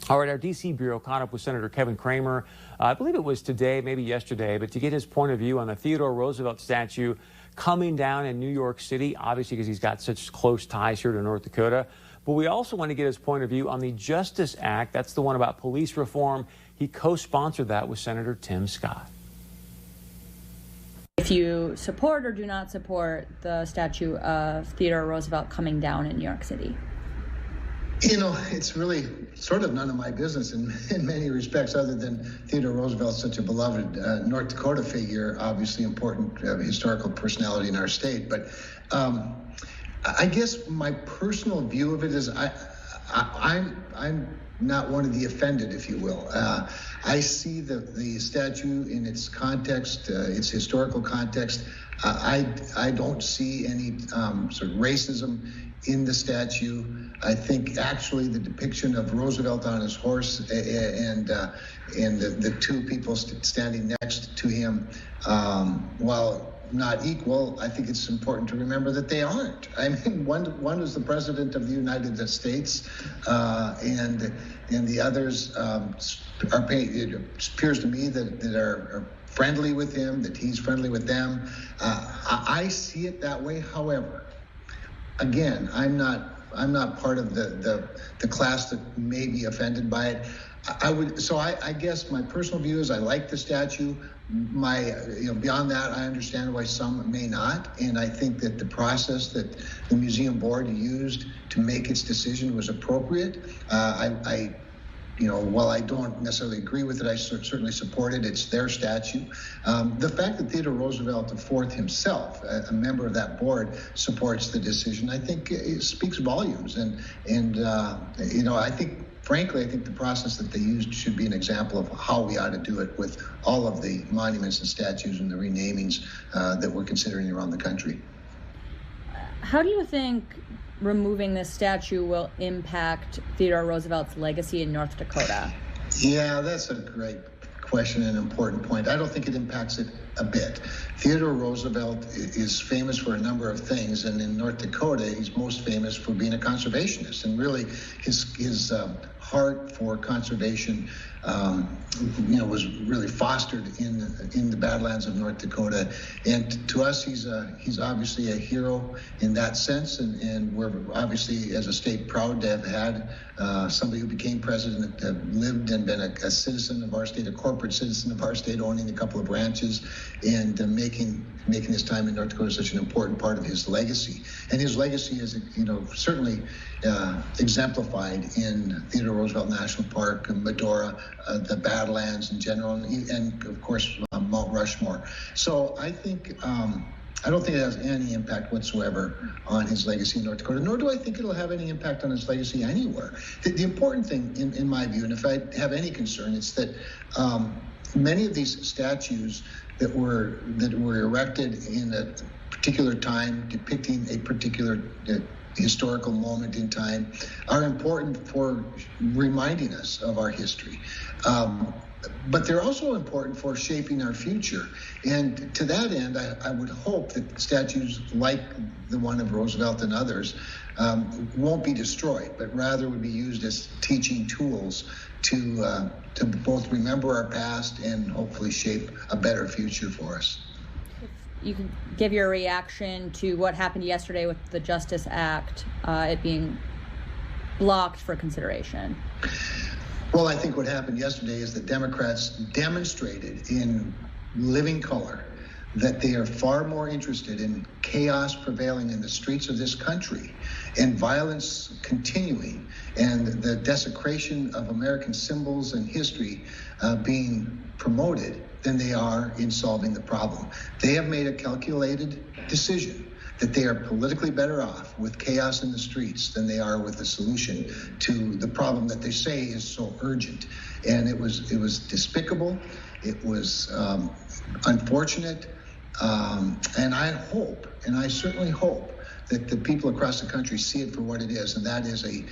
All right, our D.C. Bureau caught up with Senator Kevin Cramer, I believe it was today, maybe yesterday, but to get his point of view on the Theodore Roosevelt statue coming down in New York City, obviously because he's got such close ties here to North Dakota. But we also want to get his point of view on the Justice Act. That's the one about police reform. He co-sponsored that with Senator Tim Scott. If you support or do not support the statue of Theodore Roosevelt coming down in New York City? You know, it's really sort of none of my business in many respects, other than Theodore Roosevelt, such a beloved North Dakota figure, obviously important historical personality in our state. But I guess my personal view of it is I'm not one of the offended, if you will. I see the statue in its context, its historical context. I don't see any sort of racism in the statue. I think actually the depiction of Roosevelt on his horse and the two people standing next to him, while not equal, I think it's important to remember that they aren't. I mean, one is the president of the United States, and the others are paid. It appears to me that are friendly with him, that he's friendly with them. I see it that way. However, again, I'm not part of the class that may be offended by it. I guess my personal view is I like the statue. Beyond that, I understand why some may not, and I think that the process that the museum board used to make its decision was appropriate. While I don't necessarily agree with it, I certainly support it. It's their statue. The fact that Theodore Roosevelt IV himself, a member of that board, supports the decision, I think it speaks volumes. Frankly, I think the process that they used should be an example of how we ought to do it with all of the monuments and statues and the renamings that we're considering around the country. How do you think removing this statue will impact Theodore Roosevelt's legacy in North Dakota? Yeah, that's a great question and important point. I don't think it impacts it a bit. Theodore Roosevelt is famous for a number of things, and in North Dakota, he's most famous for being a conservationist, and really his heart for conservation was really fostered in the Badlands of North Dakota. And to us, he's obviously a hero in that sense, and we're obviously, as a state, proud to have had somebody who became president, lived and been a citizen of our state, a corporate citizen of our state, owning a couple of ranches, and making his time in North Dakota such an important part of his legacy. And his legacy is, certainly exemplified in Theodore Roosevelt National Park, Medora, the Badlands in general, and of course, Mount Rushmore. So I think, I don't think it has any impact whatsoever on his legacy in North Dakota, nor do I think it'll have any impact on his legacy anywhere. The important thing, in my view, and if I have any concern, it's that many of these statues that were erected in a particular time, depicting a particular historical moment in time, are important for reminding us of our history. But they're also important for shaping our future. And to that end, I would hope that statues like the one of Roosevelt and others won't be destroyed, but rather would be used as teaching tools to both remember our past and hopefully shape a better future for us. You can give your reaction to what happened yesterday with the Justice Act, it being blocked for consideration. Well, I think what happened yesterday is that Democrats demonstrated in living color that they are far more interested in chaos prevailing in the streets of this country and violence continuing and the desecration of American symbols and history being promoted than they are in solving the problem. They have made a calculated decision that they are politically better off with chaos in the streets than they are with a solution to the problem that they say is so urgent. And it was despicable. It was unfortunate. And I hope, and I certainly hope, that the people across the country see it for what it is, and that is a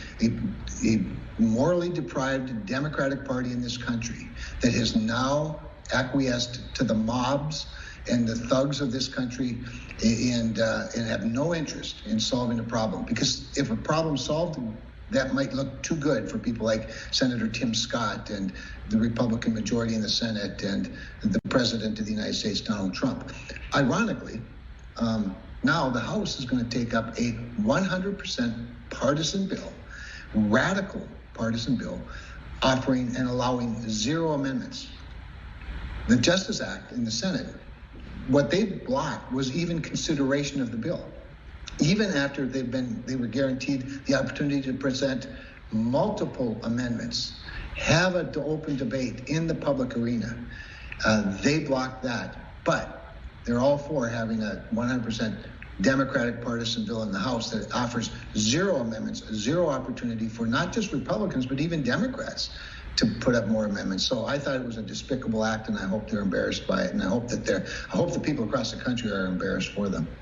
morally deprived Democratic Party in this country that has now acquiesced to the mobs and the thugs of this country and have no interest in solving a problem. Because if a problem solved, that might look too good for people like Senator Tim Scott and the Republican majority in the Senate and the President of the United States, Donald Trump. Ironically, now the House is going to take up a 100% partisan bill, radical partisan bill, offering and allowing 0 amendments. The Justice Act in the Senate, what they blocked was even consideration of the bill. Even after they were guaranteed the opportunity to present multiple amendments, have an open debate in the public arena, they blocked that. But they're all for having a 100% Democratic partisan bill in the House that offers 0 amendments, 0 opportunity for not just Republicans, but even Democrats to put up more amendments. So I thought it was a despicable act, and I hope they're embarrassed by it. And I hope the people across the country are embarrassed for them.